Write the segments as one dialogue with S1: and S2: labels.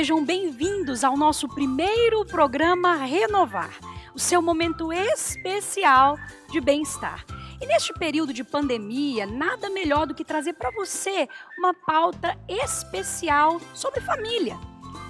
S1: Sejam bem-vindos ao nosso primeiro programa Renovar, o seu momento especial de bem-estar. E neste período de pandemia, nada melhor do que trazer para você uma pauta especial sobre família.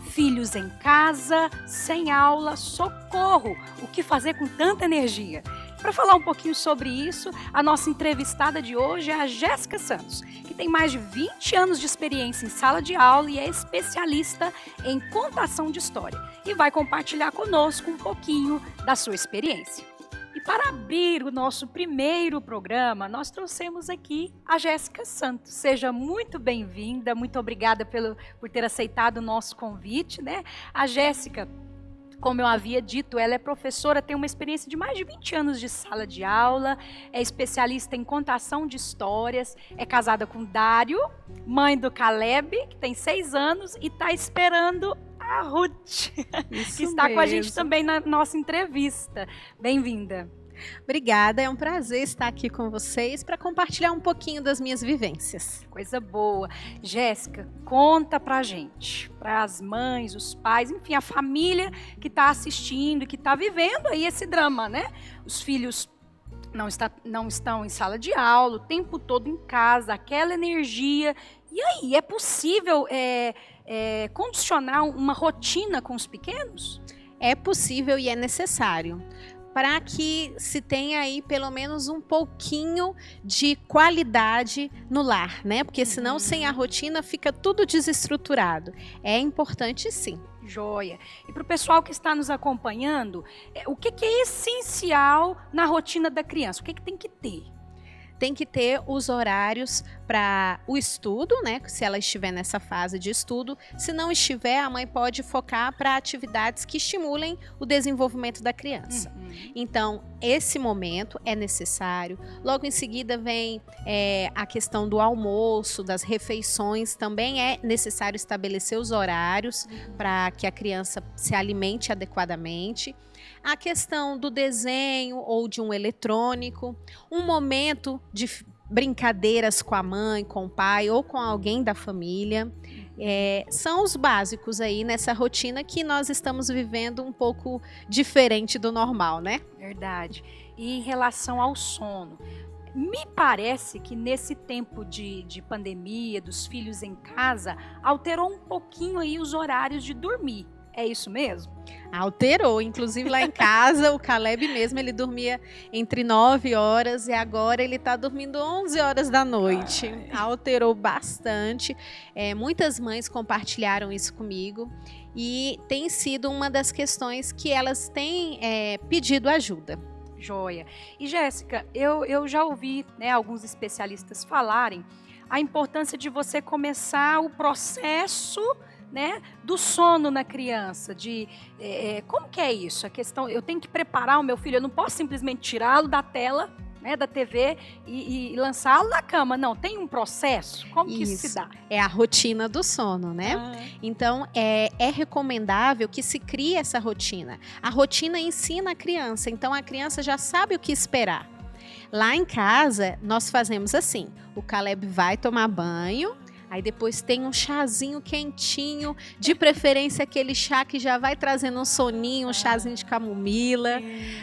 S1: Filhos em casa, sem aula, socorro! O que fazer com tanta energia? Para falar um pouquinho sobre isso, a nossa entrevistada de hoje é a Jéssica Santos, que tem mais de 20 anos de experiência em sala de aula e é especialista em contação de história. E vai compartilhar conosco um pouquinho da sua experiência. E para abrir o nosso primeiro programa, nós trouxemos aqui a Jéssica Santos. Seja muito bem-vinda, muito obrigada por ter aceitado o nosso convite, né? A Jéssica, como eu havia dito, ela é professora, tem uma experiência de mais de 20 anos de sala de aula, é especialista em contação de histórias, é casada com Dário, mãe do Caleb, que tem 6 anos, e está esperando a Ruth, que está com a gente também na nossa entrevista. Bem-vinda.
S2: Obrigada, é um prazer estar aqui com vocês para compartilhar um pouquinho das minhas vivências.
S1: Coisa boa. Jéssica, conta pra gente, para as mães, os pais, enfim, a família que está assistindo, que está vivendo aí esse drama, né? Os filhos não estão em sala de aula, o tempo todo em casa, aquela energia. E aí, é possível condicionar uma rotina com os pequenos?
S2: É possível e é necessário, para que se tenha aí pelo menos um pouquinho de qualidade no lar, né? Porque senão sem a rotina fica tudo desestruturado. É importante sim.
S1: Joia. E para o pessoal que está nos acompanhando, o que é essencial na rotina da criança? O que tem que ter?
S2: Tem que ter os horários para o estudo, né? Se ela estiver nessa fase de estudo. Se não estiver, a mãe pode focar para atividades que estimulem o desenvolvimento da criança. Então, esse momento é necessário. Logo em seguida vem a questão do almoço, das refeições. Também é necessário estabelecer os horários para que a criança se alimente adequadamente. A questão do desenho ou de um eletrônico, um momento de brincadeiras com a mãe, com o pai ou com alguém da família. São os básicos aí nessa rotina que nós estamos vivendo um pouco diferente do normal, né?
S1: Verdade. E em relação ao sono, me parece que nesse tempo de pandemia, dos filhos em casa, alterou um pouquinho aí os horários de dormir. É isso mesmo?
S2: Alterou, inclusive lá em casa, o Caleb mesmo, ele dormia entre 9 horas e agora ele está dormindo 11 horas da noite. Alterou bastante, muitas mães compartilharam isso comigo e tem sido uma das questões que elas têm pedido ajuda.
S1: Joia. E Jéssica, eu já ouvi, né, alguns especialistas falarem a importância de você começar o processo, né, do sono na criança, como que é isso? A questão, eu tenho que preparar o meu filho, eu não posso simplesmente tirá-lo da tela, né, da TV e lançá-lo na cama, não, tem um processo, como que isso se dá?
S2: É a rotina do sono, né? Então, é recomendável que se crie essa rotina. A rotina ensina a criança, então a criança já sabe o que esperar. Lá em casa, nós fazemos assim, o Caleb vai tomar banho, aí depois tem um chazinho quentinho, de preferência aquele chá que já vai trazendo um soninho, um chazinho de camomila.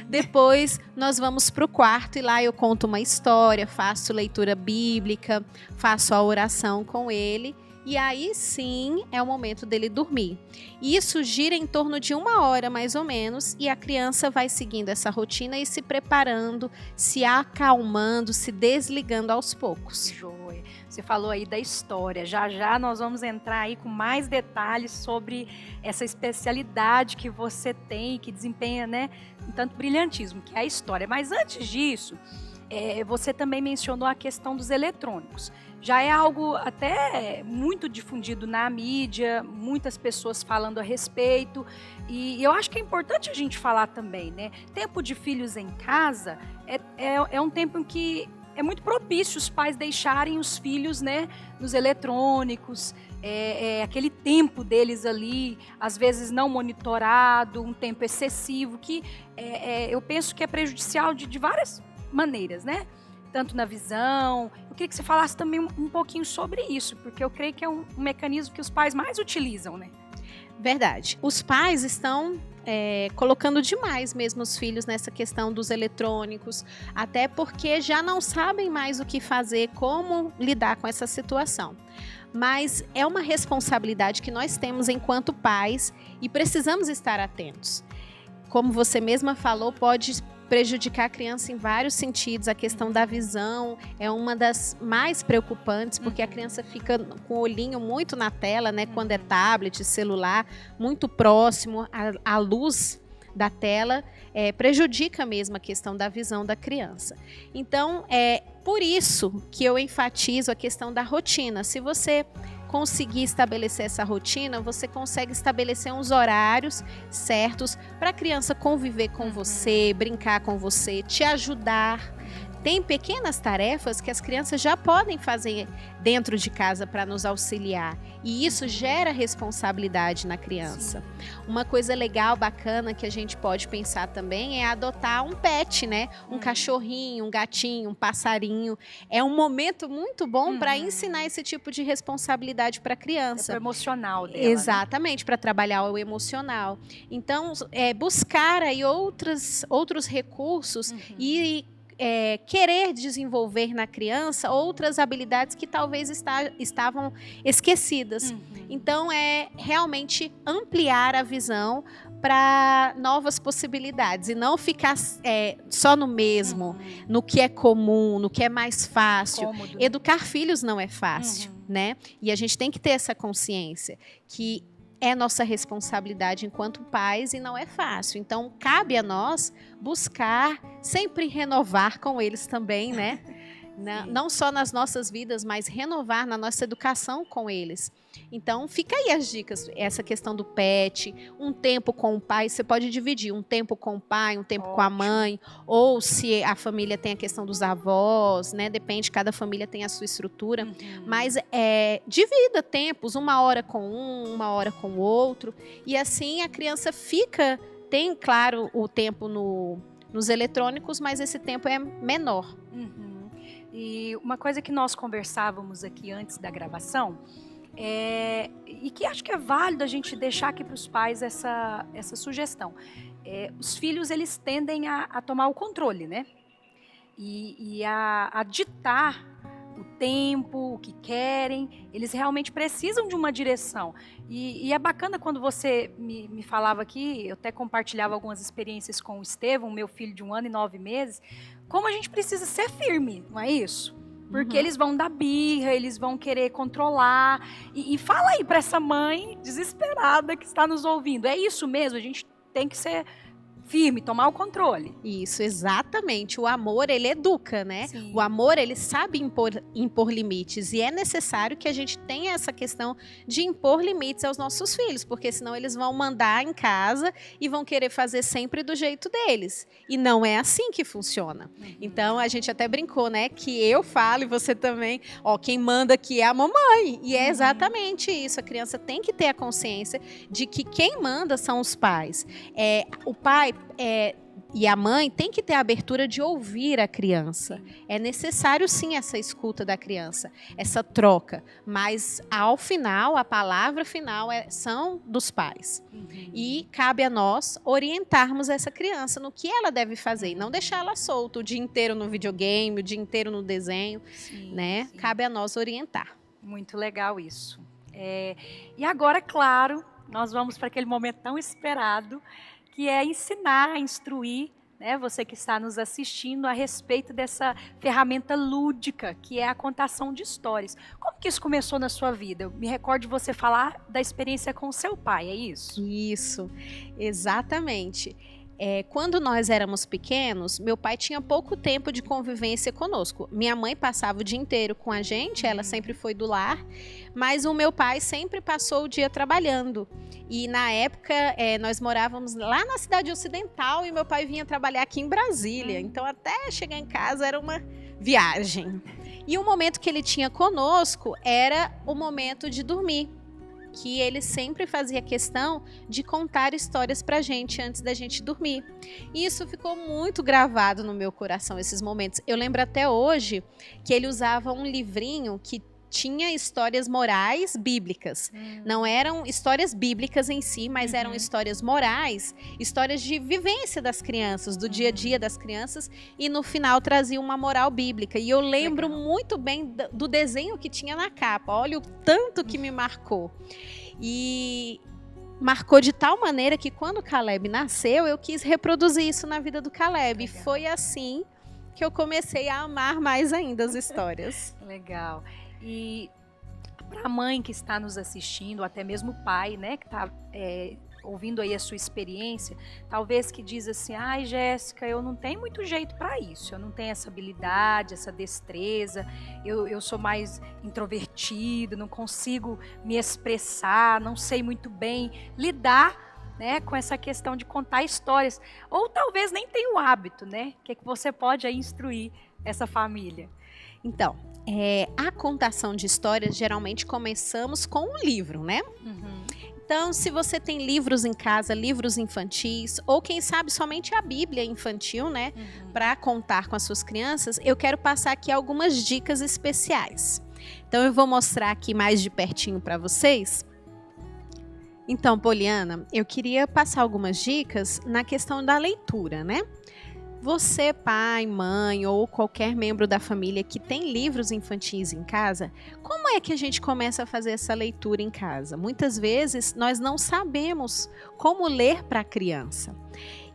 S2: Depois nós vamos para o quarto e lá eu conto uma história, faço leitura bíblica, faço a oração com ele. E aí sim é o momento dele dormir. Isso gira em torno de 1 hora mais ou menos e a criança vai seguindo essa rotina e se preparando, se acalmando, se desligando aos poucos.
S1: Joia. Você falou aí da história. Já já nós vamos entrar aí com mais detalhes sobre essa especialidade que você tem, que desempenha, né, um tanto brilhantismo, que é a história. Mas antes disso, você também mencionou a questão dos eletrônicos. Já é algo até muito difundido na mídia, muitas pessoas falando a respeito. E eu acho que é importante a gente falar também, né? Tempo de filhos em casa é um tempo em que é muito propício os pais deixarem os filhos, né, nos eletrônicos, aquele tempo deles ali, às vezes não monitorado, um tempo excessivo, que eu penso que é prejudicial de várias maneiras, né? Tanto na visão. Eu queria que você falasse também um pouquinho sobre isso, porque eu creio que é um mecanismo que os pais mais utilizam, né?
S2: Verdade. Os pais estão colocando demais mesmo os filhos nessa questão dos eletrônicos, até porque já não sabem mais o que fazer, como lidar com essa situação. Mas é uma responsabilidade que nós temos enquanto pais e precisamos estar atentos. Como você mesma falou, pode prejudicar a criança em vários sentidos. A questão da visão é uma das mais preocupantes, porque a criança fica com o olhinho muito na tela, né? Quando é tablet, celular, muito próximo à luz da tela, prejudica mesmo a questão da visão da criança. Então, é por isso que eu enfatizo a questão da rotina. Se você conseguir estabelecer essa rotina, você consegue estabelecer uns horários certos para a criança conviver com você, brincar com você, te ajudar. Tem pequenas tarefas que as crianças já podem fazer dentro de casa para nos auxiliar. E isso gera responsabilidade na criança. Uma coisa legal, bacana, que a gente pode pensar também é adotar um pet, né? Um cachorrinho, um gatinho, um passarinho. É um momento muito bom para ensinar esse tipo de responsabilidade para a criança.
S1: É pro emocional dela.
S2: Exatamente, para trabalhar o emocional. Então, buscar aí outros recursos e querer desenvolver na criança outras habilidades que talvez estavam esquecidas. Então, é realmente ampliar a visão para novas possibilidades e não ficar só no mesmo, no que é comum, no que é mais fácil.
S1: Cômodo.
S2: Educar filhos não é fácil, né? E a gente tem que ter essa consciência que é nossa responsabilidade enquanto pais e não é fácil. Então, cabe a nós buscar sempre renovar com eles também, né? Não só nas nossas vidas, mas renovar na nossa educação com eles. Então, fica aí as dicas. Essa questão do pet, um tempo com o pai, você pode dividir um tempo com o pai, um tempo com a mãe, ou se a família tem a questão dos avós, né? Depende, cada família tem a sua estrutura. Mas divida tempos, 1 hora com um, 1 hora com o outro. E assim a criança tem, claro, o tempo nos eletrônicos, mas esse tempo é menor.
S1: E uma coisa que nós conversávamos aqui antes da gravação, e que acho que é válido a gente deixar aqui para os pais essa sugestão. Os filhos, eles tendem a tomar o controle, né? E a ditar o tempo, o que querem. Eles realmente precisam de uma direção. E é bacana quando você me falava aqui, eu até compartilhava algumas experiências com o Estevão, meu filho de 1 ano e 9 meses, como a gente precisa ser firme, não é isso? Porque eles vão dar birra, eles vão querer controlar. E fala aí para essa mãe desesperada que está nos ouvindo. É isso mesmo, a gente tem que ser firme, tomar o controle.
S2: Isso, exatamente. O amor, ele educa, né?
S1: Sim.
S2: O amor, ele sabe impor limites. E é necessário que a gente tenha essa questão de impor limites aos nossos filhos, porque senão eles vão mandar em casa e vão querer fazer sempre do jeito deles. E não é assim que funciona. Então, a gente até brincou, né? Que eu falo e você também, quem manda aqui é a mamãe. E é exatamente isso. A criança tem que ter a consciência de que quem manda são os pais. O pai e a mãe tem que ter a abertura de ouvir a criança. É necessário, sim, essa escuta da criança, essa troca. Mas, ao final, a palavra final são dos pais. E cabe a nós orientarmos essa criança no que ela deve fazer. E não deixar ela solta o dia inteiro no videogame, o dia inteiro no desenho. Né?
S1: Sim.
S2: Cabe a nós orientar.
S1: Muito legal isso. E agora, claro, nós vamos para aquele momento tão esperado, que é ensinar, instruir, né, você que está nos assistindo a respeito dessa ferramenta lúdica, que é a contação de histórias. Como que isso começou na sua vida? Eu me recordo de você falar da experiência com o seu pai, é isso?
S2: Isso, exatamente. Quando nós éramos pequenos, meu pai tinha pouco tempo de convivência conosco. Minha mãe passava o dia inteiro com a gente, ela sempre foi do lar, mas o meu pai sempre passou o dia trabalhando. E na época, nós morávamos lá na cidade ocidental e meu pai vinha trabalhar aqui em Brasília. Então, até chegar em casa era uma viagem. E o momento que ele tinha conosco era o momento de dormir, que ele sempre fazia questão de contar histórias pra gente antes da gente dormir. E isso ficou muito gravado no meu coração, esses momentos. Eu lembro até hoje que ele usava um livrinho que tinha histórias morais bíblicas. Não eram histórias bíblicas em si, mas eram histórias morais, histórias de vivência das crianças, do dia a dia das crianças, e no final trazia uma moral bíblica. E eu lembro muito bem do desenho que tinha na capa. Olha o tanto que me marcou. E marcou de tal maneira que quando o Caleb nasceu, eu quis reproduzir isso na vida do Caleb. E foi assim que eu comecei a amar mais ainda as histórias.
S1: Legal. E para a mãe que está nos assistindo, até mesmo o pai, né, que está ouvindo aí a sua experiência, talvez que diz assim, ai Jéssica, eu não tenho muito jeito para isso, eu não tenho essa habilidade, essa destreza, eu sou mais introvertido, não consigo me expressar, não sei muito bem lidar, né, com essa questão de contar histórias, ou talvez nem tenha o hábito, né? O que você pode aí instruir essa família?
S2: Então, a contação de histórias, geralmente começamos com um livro, né? Então, se você tem livros em casa, livros infantis, ou quem sabe somente a Bíblia infantil, né? Para contar com as suas crianças, eu quero passar aqui algumas dicas especiais. Então, eu vou mostrar aqui mais de pertinho para vocês. Então, Poliana, eu queria passar algumas dicas na questão da leitura, né? Você, pai, mãe ou qualquer membro da família que tem livros infantis em casa, como é que a gente começa a fazer essa leitura em casa? Muitas vezes nós não sabemos como ler para a criança.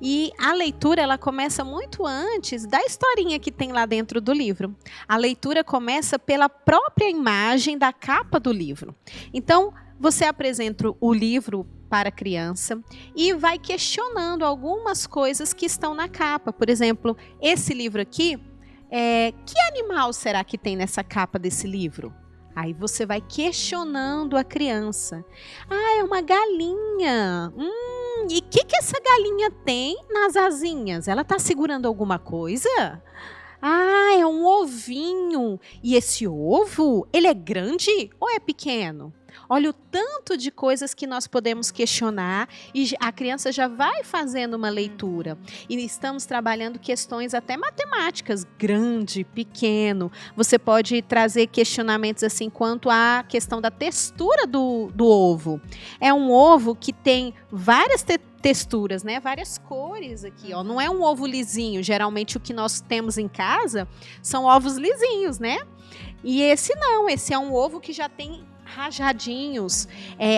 S2: E a leitura, ela começa muito antes da historinha que tem lá dentro do livro. A leitura começa pela própria imagem da capa do livro. Então, você apresenta o livro para a criança e vai questionando algumas coisas que estão na capa. Por exemplo, esse livro aqui, que animal será que tem nessa capa desse livro? Aí você vai questionando a criança. Ah, é uma galinha. E o que essa galinha tem nas asinhas? Ela está segurando alguma coisa? Ah, é um ovinho. E esse ovo, ele é grande ou é pequeno? Olha o tanto de coisas que nós podemos questionar e a criança já vai fazendo uma leitura. E estamos trabalhando questões até matemáticas, grande, pequeno. Você pode trazer questionamentos assim quanto à questão da textura do ovo. É um ovo que tem várias texturas, né? Várias cores aqui, ó. Não é um ovo lisinho. Geralmente o que nós temos em casa são ovos lisinhos, né? E esse não, esse é um ovo que já tem rajadinhos.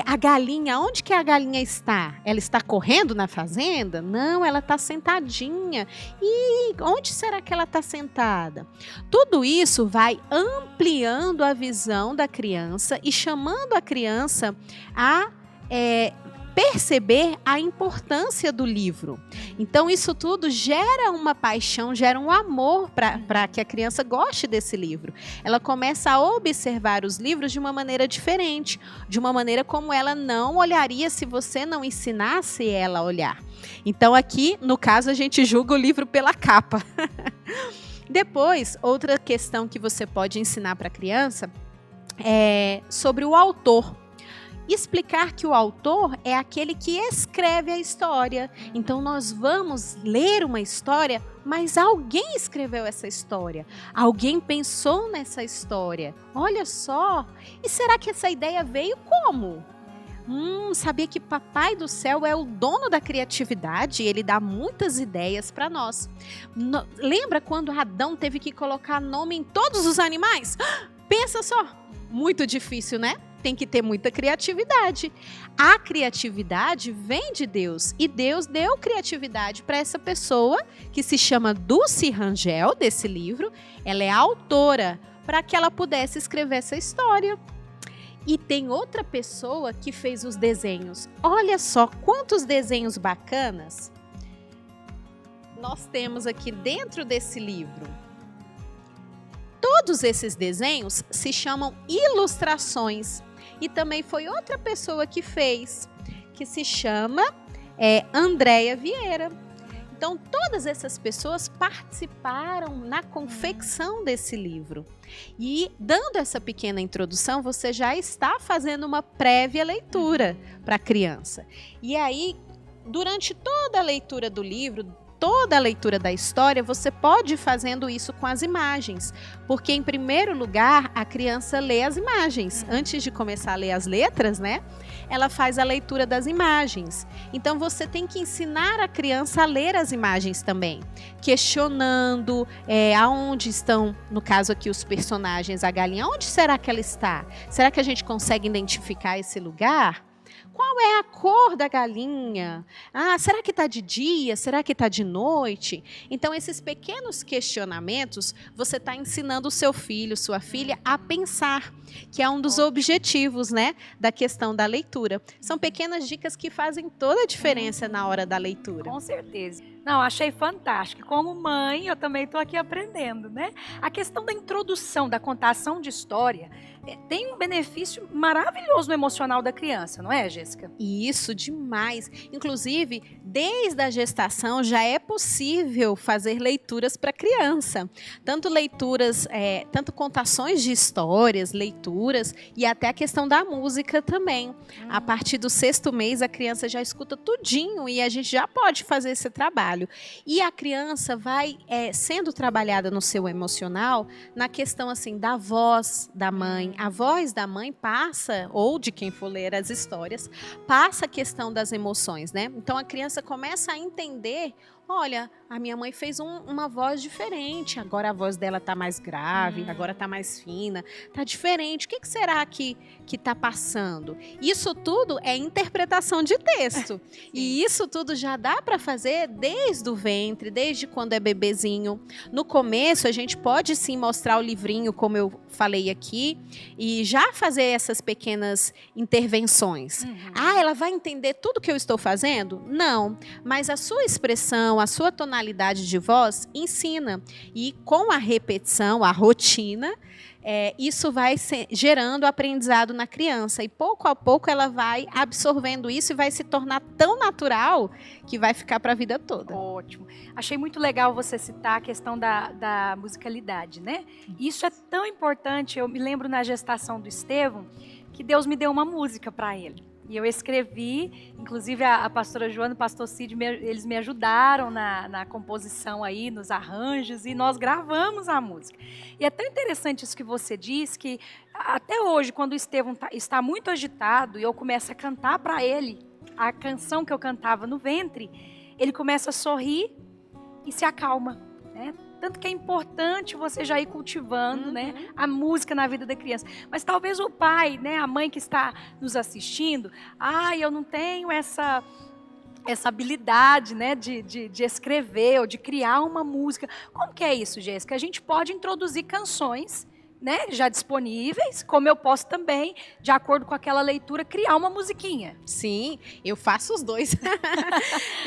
S2: A galinha, onde que a galinha está? Ela está correndo na fazenda? Não, ela está sentadinha. E onde será que ela está sentada? Tudo isso vai ampliando a visão da criança e chamando a criança a perceber a importância do livro. Então, isso tudo gera uma paixão, gera um amor para que a criança goste desse livro. Ela começa a observar os livros de uma maneira diferente, de uma maneira como ela não olharia se você não ensinasse ela a olhar. Então, aqui, no caso, a gente julga o livro pela capa. Depois, outra questão que você pode ensinar para a criança é sobre o autor. Explicar que o autor é aquele que escreve a história. Então, nós vamos ler uma história, mas alguém escreveu essa história. Alguém pensou nessa história. Olha só. E será que essa ideia veio como? Sabia que Papai do Céu é o dono da criatividade? Ele dá muitas ideias para nós. Lembra quando Adão teve que colocar nome em todos os animais? Pensa só. Muito difícil, né? Tem que ter muita criatividade. A criatividade vem de Deus. E Deus deu criatividade para essa pessoa que se chama Dulce Rangel, desse livro. Ela é a autora, para que ela pudesse escrever essa história. E tem outra pessoa que fez os desenhos. Olha só quantos desenhos bacanas nós temos aqui dentro desse livro. Todos esses desenhos se chamam ilustrações. E também foi outra pessoa que fez, que se chama Andréia Vieira. Então, todas essas pessoas participaram na confecção desse livro. E, dando essa pequena introdução, você já está fazendo uma prévia leitura para a criança. E aí, durante toda a leitura do livro, toda a leitura da história, você pode ir fazendo isso com as imagens. Porque, em primeiro lugar, a criança lê as imagens. Antes de começar a ler as letras, né? Ela faz a leitura das imagens. Então, você tem que ensinar a criança a ler as imagens também. Questionando aonde estão, no caso aqui, os personagens, a galinha. Onde será que ela está? Será que a gente consegue identificar esse lugar? Qual é a cor da galinha? Será que está de dia? Será que está de noite? Então, esses pequenos questionamentos, você está ensinando o seu filho, sua filha, a pensar, que é um dos objetivos, né, da questão da leitura. São pequenas dicas que fazem toda a diferença na hora da leitura.
S1: Com certeza. Não, achei fantástico. Como mãe, eu também estou aqui aprendendo, né? A questão da introdução, da contação de história, tem um benefício maravilhoso no emocional da criança, não é, Jéssica?
S2: Isso, demais. Inclusive, desde a gestação já é possível fazer leituras para criança. Tanto leituras, tanto contações de histórias, leituras e até a questão da música também. A partir do 6º mês, a criança já escuta tudinho e a gente já pode fazer esse trabalho. E a criança vai sendo trabalhada no seu emocional na questão assim da voz da mãe. A voz da mãe passa, ou de quem for ler as histórias, passa a questão das emoções, né? Então a criança começa a entender, olha, a minha mãe fez uma voz diferente, agora a voz dela está mais grave, agora está mais fina, está diferente. O que será que está passando? Isso tudo é interpretação de texto. E isso tudo já dá para fazer desde o ventre, desde quando é bebezinho. No começo, a gente pode sim mostrar o livrinho, como eu falei aqui, e já fazer essas pequenas intervenções. Ela vai entender tudo que eu estou fazendo? Não, mas a sua expressão, a sua tonalidade de voz ensina. E com a repetição, a rotina, isso vai gerando aprendizado na criança. E pouco a pouco ela vai absorvendo isso e vai se tornar tão natural que vai ficar para a vida toda.
S1: Ótimo. Achei muito legal você citar a questão da musicalidade, né? Isso é tão importante. Eu me lembro na gestação do Estevão que Deus me deu uma música para ele. E eu escrevi, inclusive a pastora Joana e o pastor Cid, eles me ajudaram na composição aí, nos arranjos, e nós gravamos a música. E é tão interessante isso que você diz, que até hoje, quando o Estevão está muito agitado e eu começo a cantar para ele a canção que eu cantava no ventre, ele começa a sorrir e se acalma, né? Tanto que é importante você já ir cultivando, né, a música na vida da criança. Mas talvez o pai, né, a mãe que está nos assistindo, eu não tenho essa habilidade, né, de escrever ou de criar uma música. Como que é isso, Jéssica? A gente pode introduzir canções, né, já disponíveis, como eu posso também, de acordo com aquela leitura, criar uma musiquinha.
S2: Sim, eu faço os dois.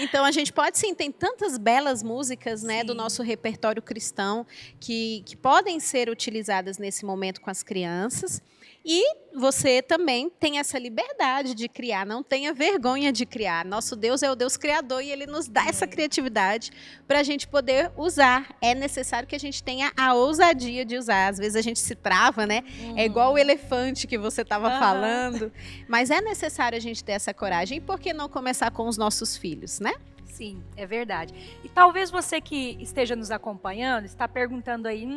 S2: Então a gente pode sim, tem tantas belas músicas, né, do nosso repertório cristão que podem ser utilizadas nesse momento com as crianças. E você também tem essa liberdade de criar, não tenha vergonha de criar. Nosso Deus é o Deus criador e Ele nos dá essa criatividade para a gente poder usar. É necessário que a gente tenha a ousadia de usar. Às vezes a gente se trava, né? É igual o elefante que você estava falando. Mas é necessário a gente ter essa coragem. E por que não começar com os nossos filhos, né?
S1: Sim, é verdade. E talvez você que esteja nos acompanhando, está perguntando aí,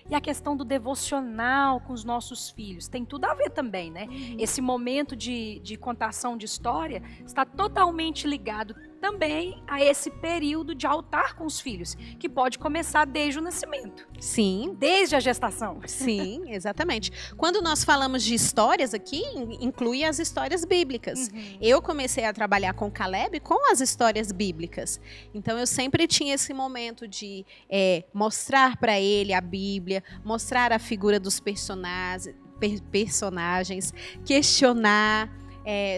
S1: e a questão do devocional com os nossos filhos? Tem tudo a ver também, né? Esse momento de contação de história está totalmente ligado também a esse período de altar com os filhos, que pode começar desde o nascimento.
S2: Sim.
S1: Desde a gestação.
S2: Sim, exatamente. Quando nós falamos de histórias aqui, inclui as histórias bíblicas. Eu comecei a trabalhar com Caleb com as histórias bíblicas. Então, eu sempre tinha esse momento de mostrar para ele a Bíblia, mostrar a figura dos personagens, questionar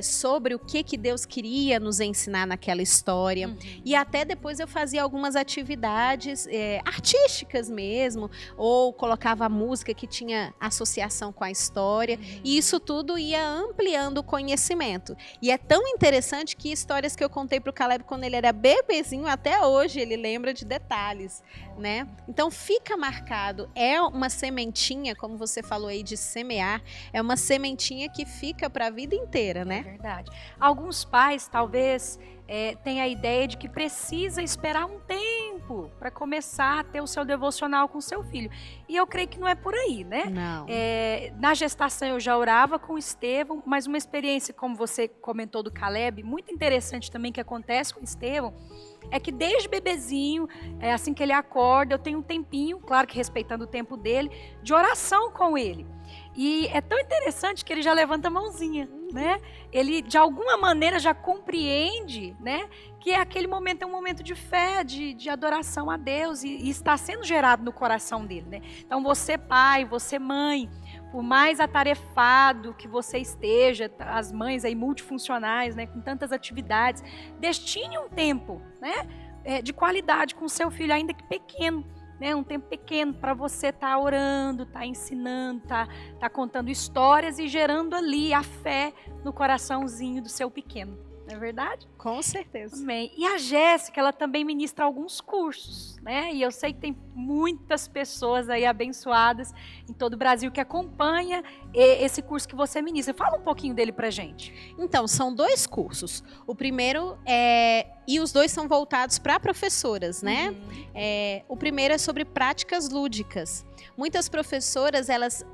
S2: sobre o que Deus queria nos ensinar naquela história. E até depois eu fazia algumas atividades artísticas mesmo, ou colocava a música que tinha associação com a história, e isso tudo ia ampliando o conhecimento. E é tão interessante que histórias que eu contei para o Caleb quando ele era bebezinho, até hoje ele lembra de detalhes, né? Então fica marcado, é uma sementinha, como você falou aí de semear, é uma sementinha que fica para a vida inteira, né?
S1: É verdade. Alguns pais talvez tem a ideia de que precisa esperar um tempo para começar a ter o seu devocional com o seu filho. E eu creio que não é por aí, né?
S2: Não.
S1: Na gestação eu já orava com o Estevão, mas uma experiência, como você comentou do Caleb, muito interessante também que acontece com o Estevão, é que desde bebezinho, assim que ele acorda, eu tenho um tempinho, claro que respeitando o tempo dele, de oração com ele. E é tão interessante que ele já levanta a mãozinha, né? Ele, de alguma maneira, já compreende, né? Que aquele momento é um momento de fé, de adoração a Deus e está sendo gerado no coração dele, né? Então, você pai, você mãe, por mais atarefado que você esteja, as mães aí multifuncionais, né? Com tantas atividades, destine um tempo, né? De qualidade com o seu filho, ainda que pequeno. Né, um tempo pequeno para você estar orando, estar ensinando, tá contando histórias e gerando ali a fé no coraçãozinho do seu pequeno. Não é verdade?
S2: Com certeza.
S1: Amém. E a Jéssica, ela também ministra alguns cursos, né? E eu sei que tem muitas pessoas aí abençoadas em todo o Brasil que acompanha esse curso que você ministra. Fala um pouquinho dele pra gente.
S2: Então, são 2 cursos. O primeiro e os 2 são voltados para professoras, né? O primeiro é sobre práticas lúdicas. Muitas professoras, elas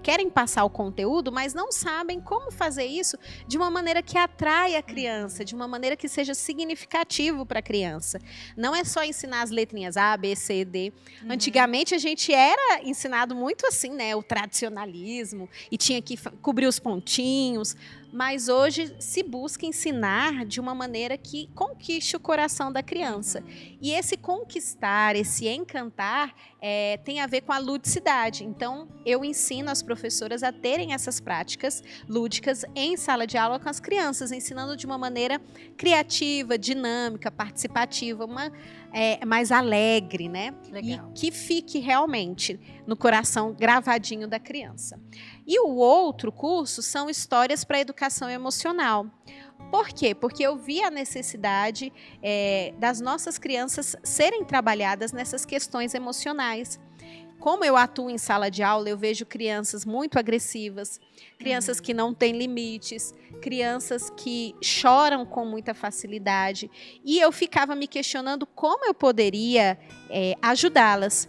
S2: querem passar o conteúdo, mas não sabem como fazer isso de uma maneira que atrai a criança, de uma maneira que seja significativo para a criança. Não é só ensinar as letrinhas A, B, C, D. Antigamente, a gente era ensinado muito assim, né? O tradicionalismo, e tinha que cobrir os pontinhos. Mas hoje se busca ensinar de uma maneira que conquiste o coração da criança. E esse conquistar, esse encantar, tem a ver com a ludicidade. Então, eu ensino as professoras a terem essas práticas lúdicas em sala de aula com as crianças, ensinando de uma maneira criativa, dinâmica, participativa, mais alegre, né?
S1: Legal.
S2: E que fique realmente no coração gravadinho da criança. E o outro curso são histórias para educação emocional. Por quê? Porque eu vi a necessidade das nossas crianças serem trabalhadas nessas questões emocionais. Como eu atuo em sala de aula, eu vejo crianças muito agressivas, crianças que não têm limites, crianças que choram com muita facilidade. E eu ficava me questionando como eu poderia ajudá-las.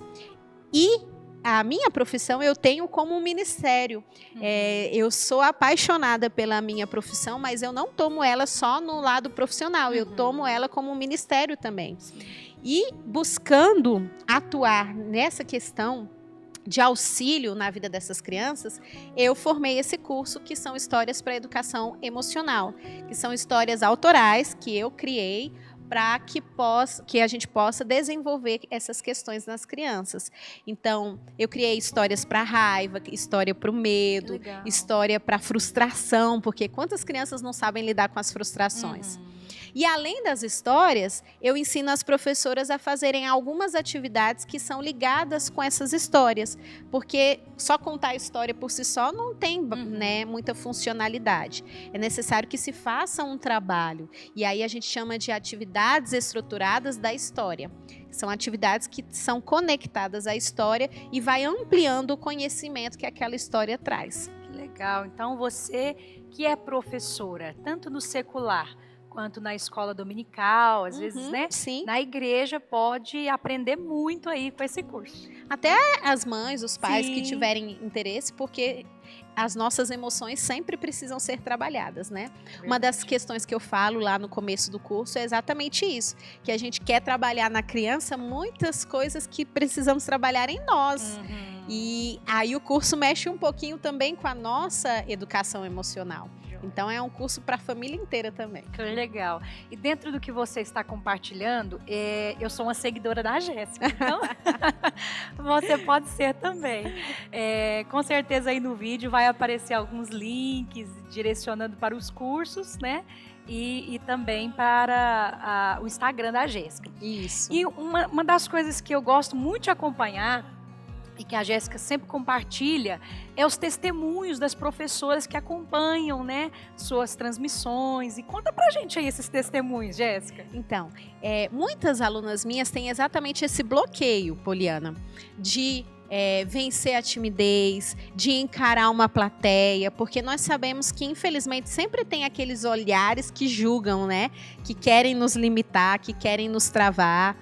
S2: E a minha profissão eu tenho como um ministério. Eu sou apaixonada pela minha profissão, mas eu não tomo ela só no lado profissional, eu tomo ela como um ministério também. E buscando atuar nessa questão de auxílio na vida dessas crianças, eu formei esse curso que são histórias para educação emocional, que são histórias autorais que eu criei para que a gente possa desenvolver essas questões nas crianças. Então, eu criei histórias para raiva, história para o medo,
S1: Legal.
S2: História para frustração, porque quantas crianças não sabem lidar com as frustrações? E além das histórias, eu ensino as professoras a fazerem algumas atividades que são ligadas com essas histórias, porque só contar a história por si só não tem né, muita funcionalidade. É necessário que se faça um trabalho. E aí a gente chama de atividades estruturadas da história. São atividades que são conectadas à história e vai ampliando o conhecimento que aquela história traz.
S1: Que legal. Então, você que é professora, tanto no secular quanto na escola dominical, às vezes, né?
S2: Sim.
S1: Na igreja pode aprender muito aí com esse curso.
S2: Até as mães, os pais
S1: Sim.
S2: que tiverem interesse, porque as nossas emoções sempre precisam ser trabalhadas, né? Uma das questões que eu falo lá no começo do curso é exatamente isso, que a gente quer trabalhar na criança muitas coisas que precisamos trabalhar em nós. E aí o curso mexe um pouquinho também com a nossa educação emocional. Então é um curso para a família inteira também.
S1: Que legal. E dentro do que você está compartilhando, eu sou uma seguidora da Jéssica, então você pode ser também. Com certeza aí no vídeo vai aparecer alguns links direcionando para os cursos, né? E também para o Instagram da Jéssica.
S2: Isso.
S1: E uma das coisas que eu gosto muito de acompanhar e que a Jéssica sempre compartilha é os testemunhos das professoras que acompanham, né, suas transmissões. E conta pra gente aí esses testemunhos, Jéssica.
S2: Então, muitas alunas minhas têm exatamente esse bloqueio, Poliana, de vencer a timidez, de encarar uma plateia, porque nós sabemos que, infelizmente, sempre tem aqueles olhares que julgam, né? Que querem nos limitar, que querem nos travar.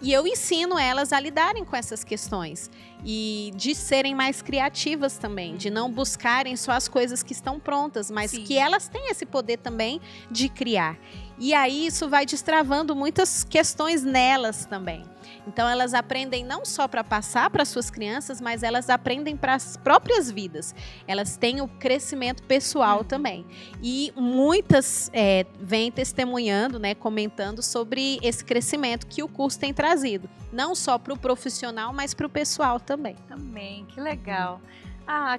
S2: E eu ensino elas a lidarem com essas questões e de serem mais criativas também, de não buscarem só as coisas que estão prontas, mas
S1: Sim.
S2: que elas têm esse poder também de criar. E aí isso vai destravando muitas questões nelas também. Então elas aprendem não só para passar para suas crianças, mas elas aprendem para as próprias vidas. Elas têm o crescimento pessoal também. E muitas vêm testemunhando, né, comentando sobre esse crescimento que o curso tem trazido. Não só para o profissional, mas para o pessoal também.
S1: Amém, que legal.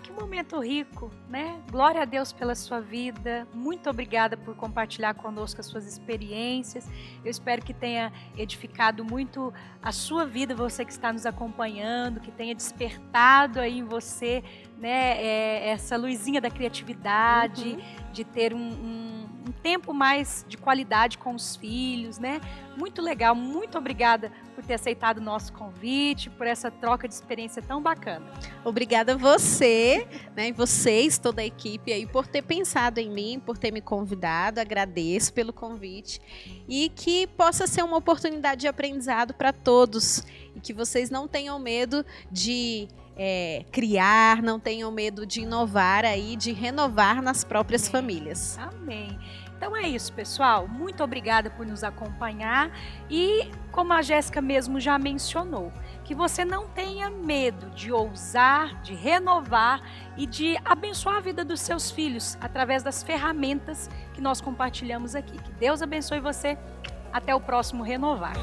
S1: Que momento rico, né? Glória a Deus pela sua vida. Muito obrigada por compartilhar conosco as suas experiências. Eu espero que tenha edificado muito a sua vida, você que está nos acompanhando, que tenha despertado aí em você, né, essa luzinha da criatividade, de ter um tempo mais de qualidade com os filhos, né? Muito legal, muito obrigada por ter aceitado o nosso convite, por essa troca de experiência tão bacana.
S2: Obrigada a você, né, e vocês, toda a equipe aí, por ter pensado em mim, por ter me convidado. Agradeço pelo convite e que possa ser uma oportunidade de aprendizado para todos e que vocês não tenham medo de criar, não tenham medo de inovar aí, de renovar nas próprias famílias.
S1: Amém. Então é isso, pessoal. Muito obrigada por nos acompanhar e, como a Jéssica mesmo já mencionou, que você não tenha medo de ousar, de renovar e de abençoar a vida dos seus filhos através das ferramentas que nós compartilhamos aqui. Que Deus abençoe você. Até o próximo Renovar.